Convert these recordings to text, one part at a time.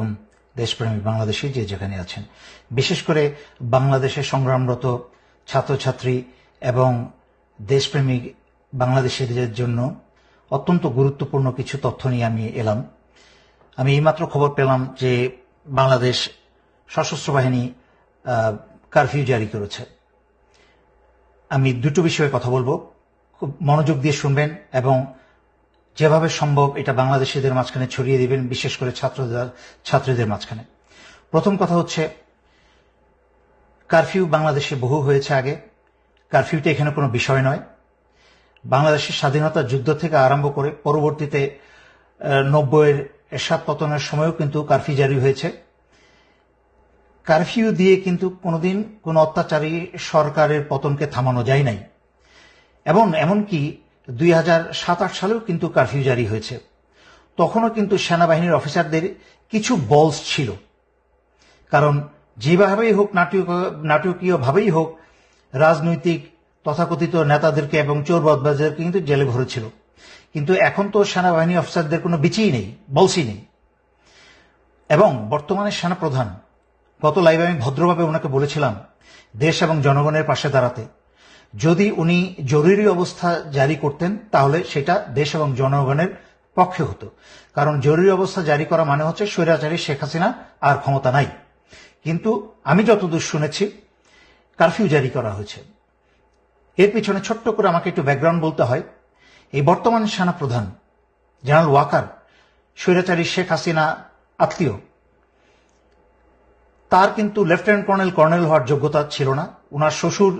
আলাইকুম দেশপ্রেমী বাংলাদেশী যে যেখানে আছেন, বিশেষ করে বাংলাদেশে সংগ্রামরত ছাত্রছাত্রী এবং দেশপ্রেমিক বাংলাদেশিদের জন্য অত্যন্ত গুরুত্বপূর্ণ কিছু তথ্য নিয়ে আমি এলাম। আমি এইমাত্র খবর পেলাম যে বাংলাদেশ সশস্ত্র বাহিনী কারফিউ জারি করেছে। আমি দুটো বিষয়ে কথা বলবো, খুব মনোযোগ দিয়ে শুনবেন এবং যেভাবে সম্ভব এটা বাংলাদেশিদের মাঝখানে ছড়িয়ে দিবেন, বিশেষ করে ছাত্রীদের মাঝখানে। প্রথম কথা হচ্ছে, কারফিউ বাংলাদেশে বহু হয়েছে আগে। কারফিউটা এখানে কোনো বিষয় নয়। বাংলাদেশের স্বাধীনতা যুদ্ধ থেকে আরম্ভ করে পরবর্তীতে 90-এর এরশাদ পতনের সময়ও কিন্তু কারফিউ জারি হয়েছে। কারফিউ দিয়ে কিন্তু কোনোদিন কোনো অত্যাচারী সরকারের পতনকে থামানো যায় নাই, এবং এমনকি 2007-8 সালেও কিন্তু কারফিউ জারি হয়েছে। তখনও কিন্তু সেনাবাহিনীর অফিসারদের কিছু বলস ছিল, কারণ যেভাবেই হোক, নাটকীয়ভাবেই হোক, রাজনৈতিক তথাকথিত নেতাদেরকে এবং চোর বদমাশদেরকে কিন্তু জেলে ভরেছিল। কিন্তু এখন তো সেনাবাহিনী অফিসারদের কোনো বিচিই নেই, বলসই নেই। এবং বর্তমানে সেনাপ্রধান, গত লাইভে আমি ভদ্রভাবে ওনাকে বলেছিলাম দেশ এবং জনগণের পাশে দাঁড়াতে। যদি উনি জরুরি অবস্থা জারি করতেন তাহলে সেটা দেশ এবং জনগণের পক্ষে হতো, কারণ জরুরি অবস্থা জারি করা মানে হচ্ছে স্বৈরাচারী শেখ হাসিনা আর ক্ষমতা নাই। কিন্তু আমি যতদূর শুনেছি কারফিউ জারি করা হয়েছে। এর পিছনে ছোট্ট করে আমাকে একটু ব্যাকগ্রাউন্ড বলতে হয়। এই বর্তমান সেনাপ্রধান জেনারেল ওয়াকার স্বৈরাচারী শেখ হাসিনা আত্মীয়। তার কিন্তু লেফটেন্যান্ট কর্নেল হওয়ার যোগ্যতা ছিল না। ওনার শ্বশুর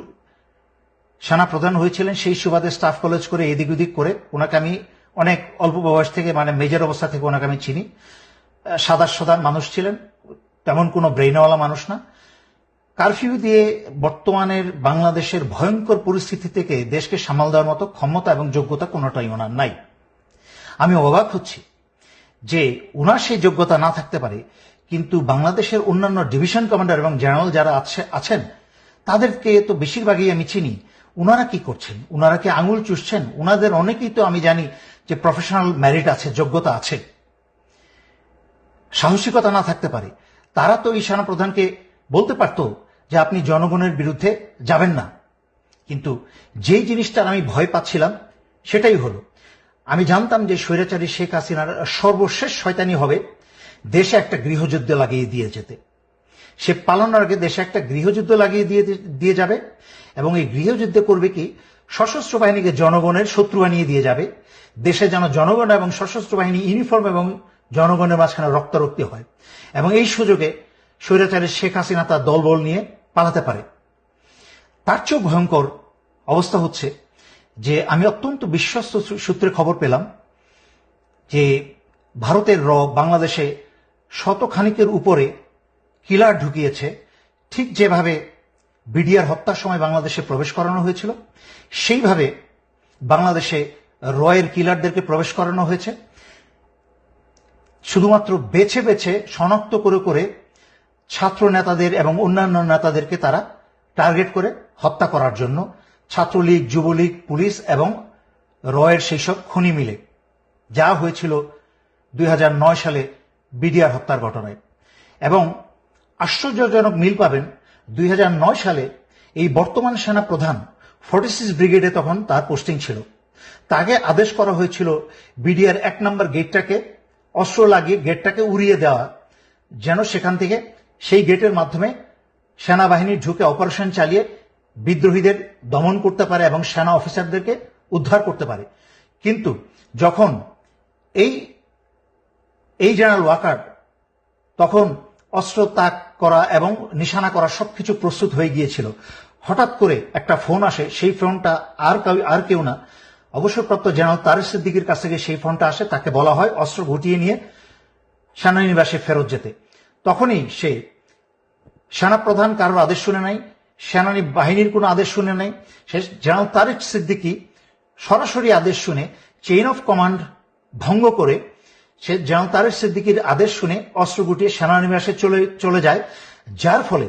সেনাপ্রধান হয়েছিলেন, সেই সুবাদে স্টাফ কলেজ করে এদিক ওদিক করে ওনাকে আমি অনেক অল্প বয়স থেকে, মানে মেজর অবস্থা থেকে ওনাকে আমি চিনি। সাদা মানুষ ছিলেন, তেমন কোনো ব্রেইনওয়ালা মানুষ না। কারফিউ দিয়ে বর্তমানের বাংলাদেশের ভয়ঙ্কর পরিস্থিতি থেকে দেশকে সামাল দেওয়ার মতো ক্ষমতা এবং যোগ্যতা কোনোটাই ওনার নাই। আমি অবাক হচ্ছি যে ওনার সেই যোগ্যতা না থাকতে পারে, কিন্তু বাংলাদেশের অন্যান্য ডিভিশন কমান্ডার এবং জেনারেল যারা আছেন তাদেরকে তো বেশিরভাগই আমি চিনি। ওনারা কি করছেন? ওনারা কি আঙুল চুষছেন? ওনাদের অনেকেই তো আমি জানি যে প্রফেশনাল মেরিট আছে, যোগ্যতা আছে। সাহসিকতা না থাকতে পারে তারা তো এই সেনাপ্রধানকে বলতে পারত যে আপনি জনগণের বিরুদ্ধে যাবেন না। কিন্তু যেই জিনিসটার আমি ভয় পাচ্ছিলাম সেটাই হলো। আমি জানতাম যে স্বৈরাচারী শেখ হাসিনার সর্বশেষ শয়তানি হবে দেশে একটা গৃহযুদ্ধ লাগিয়ে দিয়ে যেতে। সে পালানোর আগে দেশে একটা গৃহযুদ্ধ লাগিয়ে দিয়ে যাবে, এবং এই গৃহযুদ্ধে করবে কি, সশস্ত্র বাহিনীকে জনগণের শত্রু বানিয়ে দিয়ে যাবে। দেশে যেন জনগণ এবং সশস্ত্র বাহিনী ইউনিফর্ম এবং জনগণের মাঝখানে রক্তারক্তি হয়, এবং এই সুযোগে স্বৈরাচারী শেখ হাসিনা তার দলবল নিয়ে পালাতে পারে। তার চেয়েও ভয়ঙ্কর অবস্থা হচ্ছে যে আমি অত্যন্ত বিশ্বস্ত সূত্রে খবর পেলাম যে ভারতের বাংলাদেশে শতখানিকের উপরে কিলার ঢুকিয়েছে। ঠিক যেভাবে বিডিআর হত্যার সময় বাংলাদেশে প্রবেশ করানো হয়েছিল, সেইভাবে বাংলাদেশে রয়ের কিলারদেরকে প্রবেশ করানো হয়েছে। শুধুমাত্র বেছে বেছে শনাক্ত করে ছাত্র নেতাদের এবং অন্যান্য নেতাদেরকে তারা টার্গেট করে হত্যা করার জন্য, ছাত্রলীগ, যুবলীগ, পুলিশ এবং রয়ের সেই সব খুনি মিলে, যা হয়েছিল 2009 সালে বিডিআর হত্যার ঘটনায়। এবং আশ্চর্যজনক মিল পাবেন, 2009 সালে এই বর্তমান সেনা প্রধান 46 ব্রিগেডে তখন তার পোস্টিং ছিল। তাকে আদেশ করা হয়েছিল বিডিআর 1 নম্বর গেটটাকে অস্ত্র লাগিয়ে গেটটাকে উড়িয়ে দেওয়া, যেন সেখান থেকে সেই গেটের মাধ্যমে সেনাবাহিনী ঢুকে অপারেশন চালিয়ে বিদ্রোহীদের দমন করতে পারে এবং সেনা অফিসারদেরকে উদ্ধার করতে পারে। কিন্তু যখন এই জেনারেল ওয়াকার তখন অস্ত্র তাক করা এবং নিশানা করা সবকিছু প্রস্তুত হয়ে গিয়েছিল, হঠাৎ করে একটা ফোন আসে। সেই ফোনটা আর কেউ না, অবসরপ্রাপ্ত জেনারেল তারেক সিদ্দিকীর কাছ থেকে সেই ফোনটা আসে। তাকে বলা হয় অস্ত্র গুটিয়ে নিয়ে সেনানিবাসে ফেরত যেতে। তখনই সে সেনাপ্রধান কারোর আদেশ শুনে নাই, সেনানী বাহিনীর কোনো আদেশ শুনে নাই। সে জেনারেল তারেক সিদ্দিকী সরাসরি আদেশ শুনে, চেইন অফ কমান্ড ভঙ্গ করে সে জেনারেল তারেক সিদ্দিকীর আদেশ শুনে অস্ত্র গুটিয়ে সেনানিবাসে চলে যায়, যার ফলে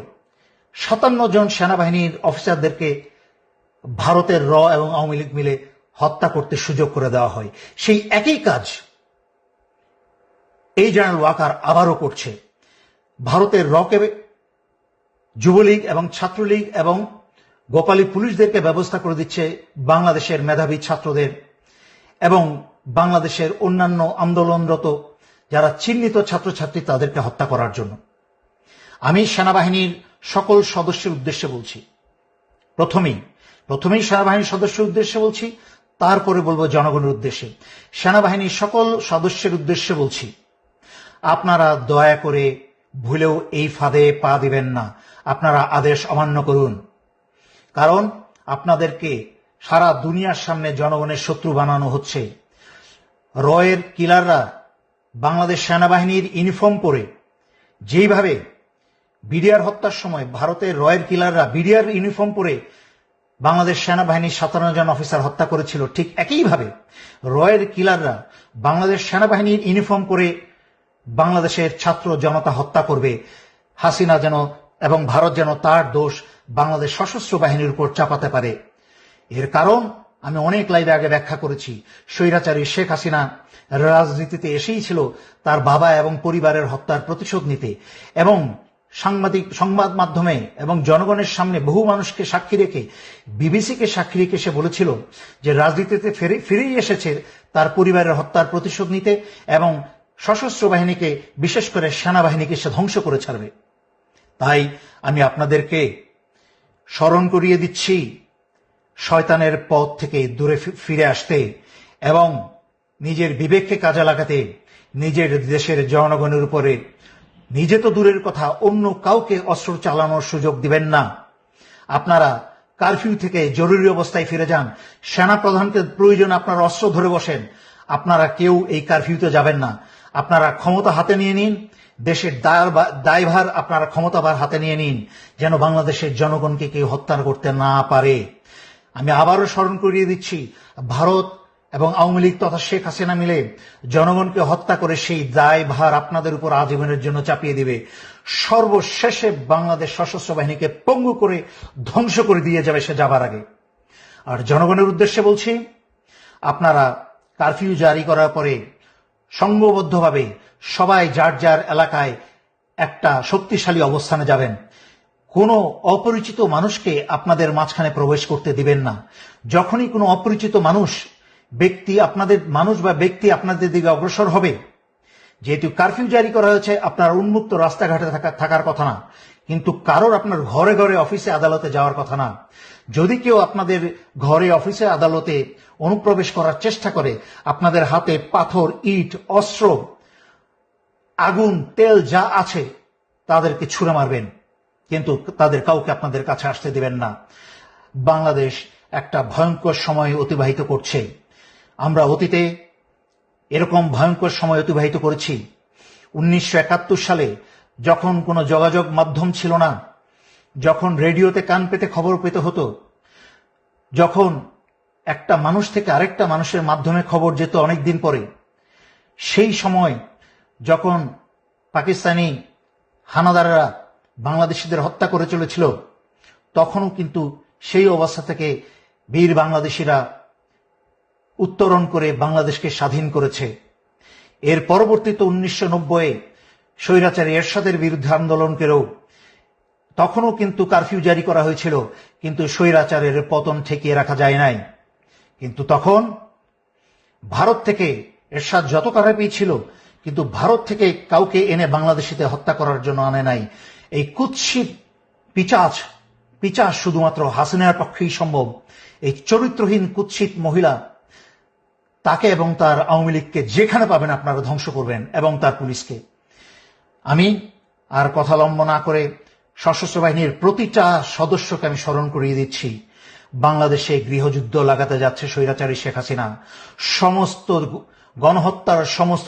57 জন সেনাবাহিনীর অফিসারদেরকে ভারতের এবং আওয়ামী লীগ মিলে হত্যা করতে সুযোগ করে দেওয়া হয়। সেই একই কাজ এই জেনারেল ওয়াকার আবারও করছে। ভারতের রকে যুবলীগ এবং ছাত্রলীগ এবং গোপালী পুলিশদেরকে ব্যবস্থা করে দিচ্ছে বাংলাদেশের মেধাবী ছাত্রদের এবং বাংলাদেশের অন্যান্য আন্দোলনরত যারা চিহ্নিত ছাত্রছাত্রী তাদেরকে হত্যা করার জন্য। আমি সেনাবাহিনীর সকল সদস্যের উদ্দেশ্যে বলছি, প্রথমেই সেনাবাহিনীর সদস্যের উদ্দেশ্যে বলছি, তারপরে বলবো জনগণের উদ্দেশ্যে। সেনাবাহিনীর সকল সদস্যের উদ্দেশ্যে বলছি, আপনারা দয়া করে ভুলেও এই ফাঁদে পা দিবেন না। আপনারা আদেশ অমান্য করুন, কারণ আপনাদেরকে সারা দুনিয়ার সামনে জনগণের শত্রু বানানো হচ্ছে। রয়ের কিলাররা বাংলাদেশ সেনাবাহিনীর ইউনিফর্ম পরে যেইভাবে বিডিআর হত্যার সময় ভারতের রয়ের কিলাররা বিডিআর ইউনিফর্ম পরে বাংলাদেশ সেনাবাহিনীর 57 জন অফিসার হত্যা করেছিল, ঠিক একইভাবে রয়ের কিলাররা বাংলাদেশ সেনাবাহিনীর ইউনিফর্ম পরে বাংলাদেশের ছাত্র জনতা হত্যা করবে। হাসিনা যেন এবং ভারত যেন তার দোষ বাংলাদেশ সশস্ত্র বাহিনীর উপর চাপাতে পারে। এর কারণ আমি অনেক লাইভে আগে ব্যাখ্যা করেছি। স্বৈরাচারী শেখ হাসিনা রাজনীতিতে এসেই ছিল তার বাবা এবং পরিবারের হত্যার প্রতিশোধ নিতে, এবং সংবাদ মাধ্যমে এবং জনগণের সামনে বহু মানুষকে সাক্ষী রেখে, বিবিসিকে সাক্ষী রেখে সে বলেছিল যে রাজনীতিতে ফিরেই এসেছে তার পরিবারের হত্যার প্রতিশোধ নিতে এবং সশস্ত্র বাহিনীকে, বিশেষ করে সেনাবাহিনীকে সে ধ্বংস করে ছাড়বে। তাই আমি আপনাদেরকে স্মরণ করিয়ে দিচ্ছি শয়তানের পথ থেকে দূরে ফিরে আসতে এবং নিজের বিবেককে কাজে লাগাতে, নিজের দেশের জনগণের উপরে নিজে তো দূরের কথা অন্য কাউকে অস্ত্র চালানোর সুযোগ দিবেন না। আপনারা কারফিউ থেকে জরুরি অবস্থায় ফিরে যান। সেনা প্রধানকে প্রয়োজন আপনারা অস্ত্র ধরে বসেন। আপনারা কেউ এই কারফিউতে যাবেন না। আপনারা ক্ষমতা হাতে নিয়ে নিন, দেশের দায়ভার আপনারা ক্ষমতাভার হাতে নিয়ে নিন, যেন বাংলাদেশের জনগণকে কেউ হত্যা করতে না পারে। আমি আবারও স্মরণ করিয়ে দিচ্ছি, ভারত এবং আওয়ামী লীগ তথা শেখ হাসিনা মিলে জনগণকে হত্যা করে সেই দায়ভার আপনাদের উপর আজীবনের জন্য চাপিয়ে দিবে। সর্বশেষে বাংলাদেশ সশস্ত্র বাহিনীকে পঙ্গু করে ধ্বংস করে দিয়ে যাবে সে যাবার আগে। আর জনগণের উদ্দেশ্যে বলছি, আপনারা কারফিউ জারি করার পরে সংঘবদ্ধভাবে সবাই যার যার এলাকায় একটা শক্তিশালী অবস্থানে যাবেন। কোনো অপরিচিত মানুষকে আপনাদের মাঝখানে প্রবেশ করতে দিবেন না। যখনই কোনো অপরিচিত ব্যক্তি আপনাদের দিকে অগ্রসর হবে, যেহেতু কারফিউ জারি করা হয়েছে, আপনার উন্মুক্ত রাস্তাঘাটে থাকার কথা না, কিন্তু কারোর আপনার ঘরে ঘরে অফিসে আদালতে যাওয়ার কথা না। যদি কেউ আপনাদের ঘরে অফিসে আদালতে অনুপ্রবেশ করার চেষ্টা করে, আপনাদের হাতে পাথর, ইট, অস্ত্র, আগুন, তেল যা আছে তাদেরকে ছুঁড়ে মারবেন, কিন্তু তাদের কাউকে আপনাদের কাছে আসতে দিবেন না। বাংলাদেশ একটা ভয়ঙ্কর সময় অতিবাহিত করছে। আমরা অতীতে এরকম ভয়ঙ্কর সময় অতিবাহিত করেছি। 1971 সালে যখন কোনো যোগাযোগ মাধ্যম ছিল না, যখন রেডিওতে কান পেতে খবর পেতে হতো, যখন একটা মানুষ থেকে আরেকটা মানুষের মাধ্যমে খবর যেত অনেকদিন পরে, সেই সময় যখন পাকিস্তানি হানাদাররা বাংলাদেশিদের হত্যা করে চলেছিল, তখনও কিন্তু সেই অবস্থা থেকে বীর বাংলাদেশিরা উত্তরণ করে বাংলাদেশকে স্বাধীন করেছে। এর পরবর্তীতে 1990-এ স্বৈরাচারী এরশাদের বিরুদ্ধে আন্দোলনকেও তখনও কিন্তু কারফিউ জারি করা হয়েছিল, কিন্তু স্বৈরাচারের পতন ঠেকিয়ে রাখা যায় নাই। কিন্তু তখন ভারত থেকে এরশাদ যত কারফিউ ছিল, কিন্তু ভারত থেকে কাউকে এনে বাংলাদেশিতে হত্যা করার জন্য আনে নাই। এই কুৎসিত পিচাচ শুধুমাত্র হাসিনার পক্ষেই সম্ভব। এই চরিত্রহীন কুৎসিত মহিলা, তাকে এবং তার আওয়ামী লীগকে যেখানে পাবেন আপনারা ধ্বংস করবেন, এবং তার পুলিশকে। আমি আর কথা লম্ব না করে সশস্ত্র বাহিনীর প্রতিটা সদস্যকে আমি স্মরণ করিয়ে দিচ্ছি, বাংলাদেশে গৃহযুদ্ধ লাগাতে যাচ্ছে স্বৈরাচারী শেখ হাসিনা। সমস্ত গণহত্যার সমস্ত